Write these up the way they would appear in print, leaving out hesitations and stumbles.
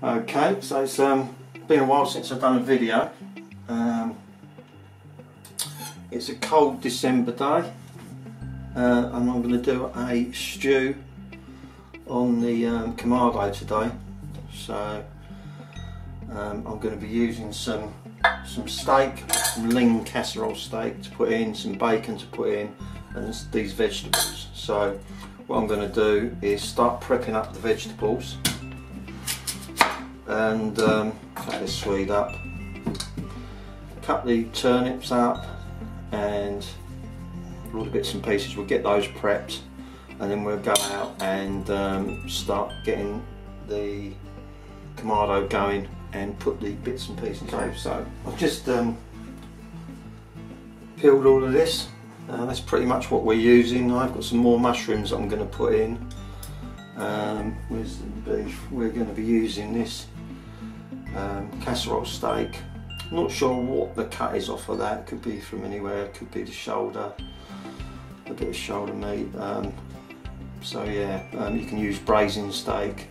Okay, so it's been a while since I've done a video. It's a cold December day, and I'm going to do a stew on the Kamado today. So I'm going to be using some steak, some lean casserole steak to put in, some bacon to put in, and these vegetables. So what I'm going to do is start prepping up the vegetables and cut this Swede up, cut the turnips up and all the bits and pieces. We'll get those prepped and then we'll go out and start getting the Kamado going and put the bits and pieces over. So I've just peeled all of this. That's pretty much what we're using. I've got some more mushrooms that I'm going to put in. Where's the beef? We're going to be using this casserole steak. I'm not sure what the cut is off of that. It could be from anywhere. It could be the shoulder, a bit of shoulder meat. So yeah, you can use braising steak.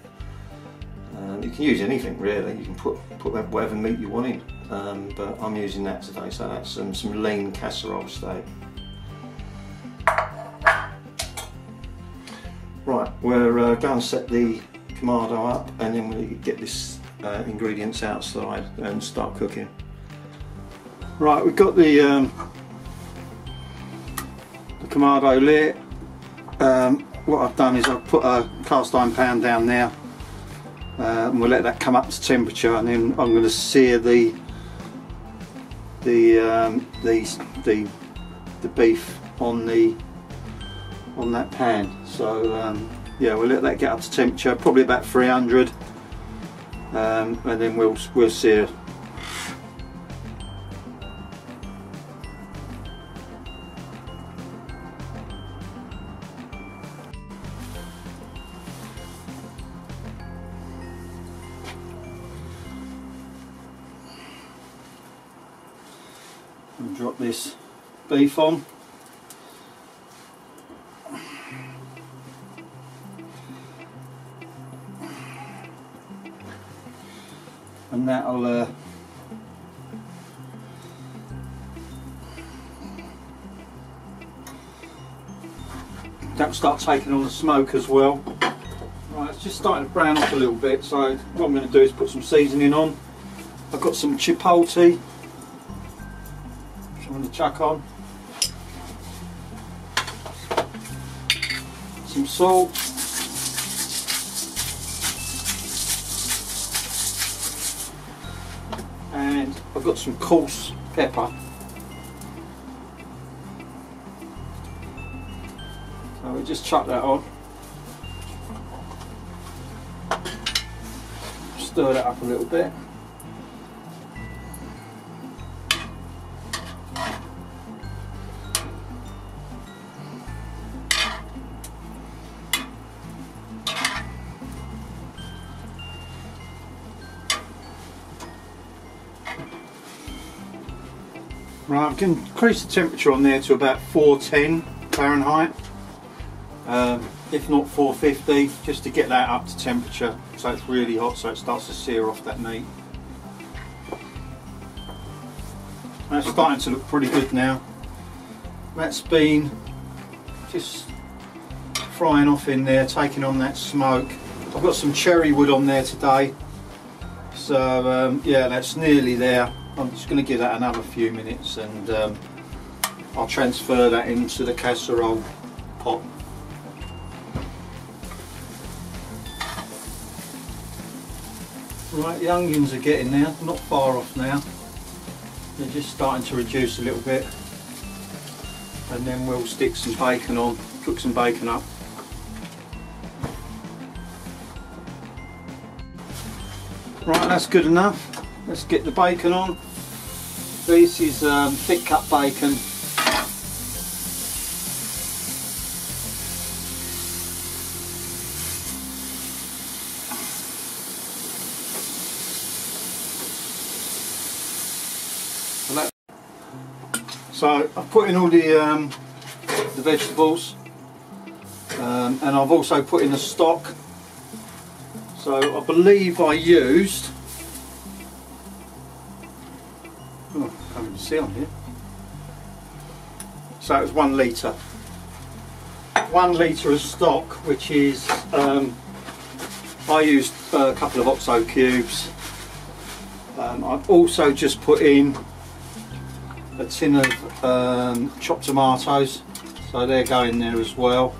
You can use anything really. You can put whatever meat you want in. But I'm using that today. So that's some lean casserole steak. Right, we're going to set the Kamado up and then we'll get this ingredients outside and start cooking. Right, we've got the Kamado lit. What I've done is I've put a cast iron pan down now, and we'll let that come up to temperature, and then I'm going to sear the beef on that pan. So yeah, we'll let that get up to temperature, probably about 300, and then we'll sear. And drop this beef on. And that'll start taking all the smoke as well. Right, it's just starting to brown up a little bit, so what I'm going to do is put some seasoning on. I've got some chipotle, which I'm going to chuck on, some salt, and I've got some coarse pepper. So we just chuck that on, stir that up a little bit. Right, I can increase the temperature on there to about 410 Fahrenheit, if not 450, just to get that up to temperature so it's really hot, so it starts to sear off that meat. That's starting to look pretty good now. That's been just frying off in there, taking on that smoke. I've got some cherry wood on there today, so yeah, that's nearly there. I'm just going to give that another few minutes and I'll transfer that into the casserole pot. Right, the onions are getting there, not far off now. They're just starting to reduce a little bit, and then we'll stick some bacon on, cook some bacon up. Right, that's good enough. Let's get the bacon on. This is thick cut bacon. So I've put in all the vegetables, and I've also put in the stock. So I believe I used, oh, I can't even see on here. So it was 1 litre. 1 litre of stock, which is, I used a couple of OXO cubes. I've also just put in a tin of chopped tomatoes, so they're going there as well.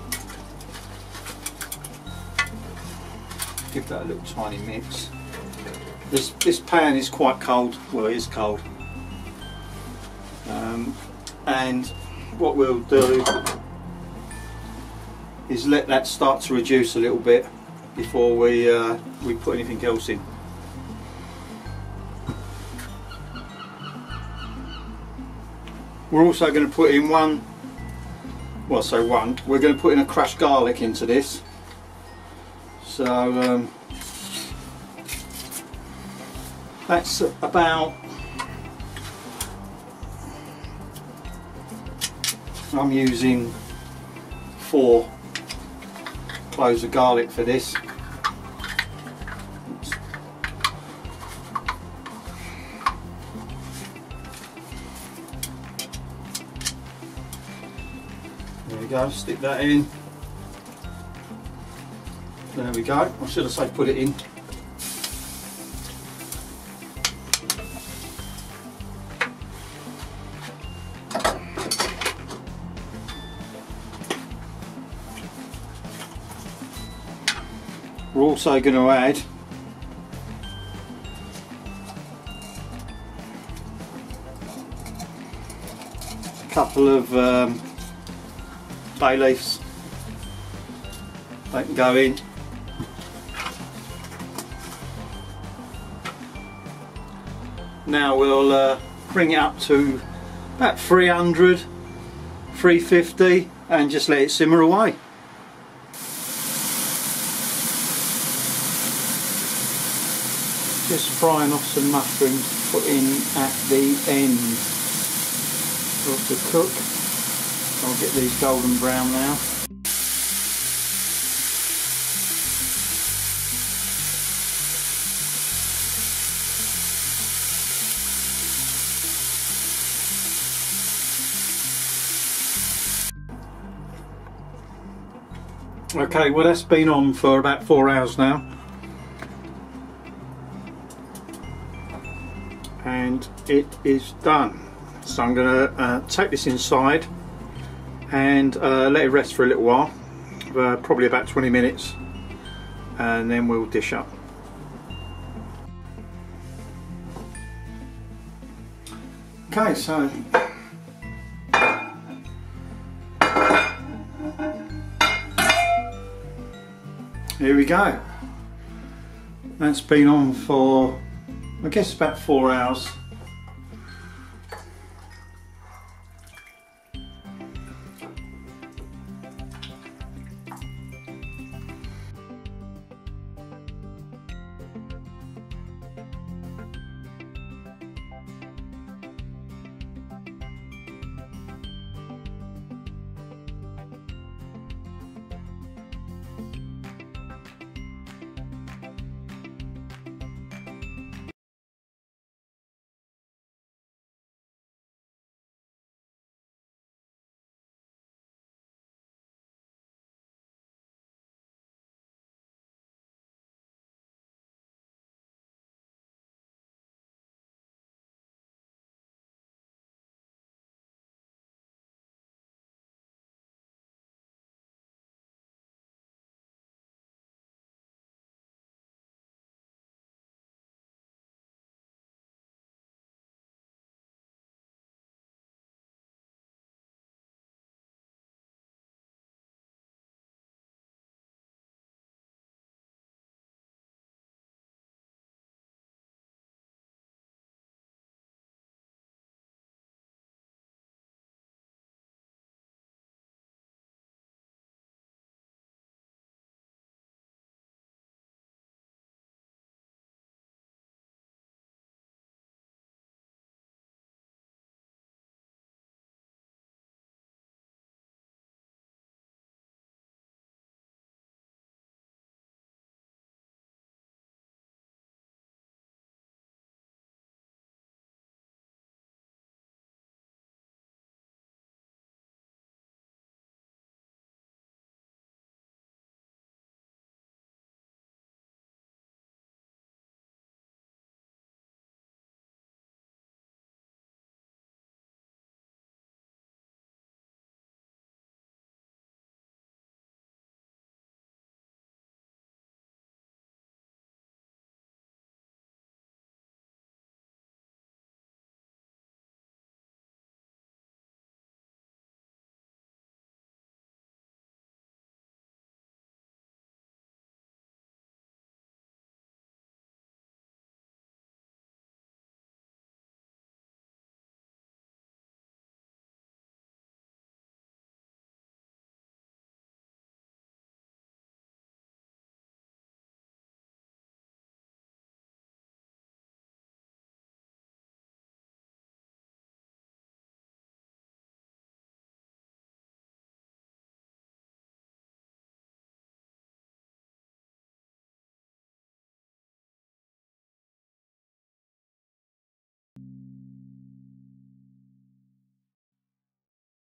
Give that a little tiny mix. This pan is quite cold, well, it is cold. And what we'll do is let that start to reduce a little bit before we put anything else in. We're also going to put in we're going to put in a crushed garlic into this. So that's about, I'm using 4 cloves of garlic for this. There we go, stick that in. There we go, I should have said put it in. We're also going to add a couple of bay leaves. They can go in. Now we'll bring it up to about 300, 350 and just let it simmer away. Just frying off some mushrooms to put in at the end of the cook. I'll get these golden brown now. Okay, well that's been on for about 4 hours now. And it is done. So I'm going to take this inside and let it rest for a little while, probably about 20 minutes, and then we'll dish up. Okay, so here we go. That's been on for, I guess, about 4 hours.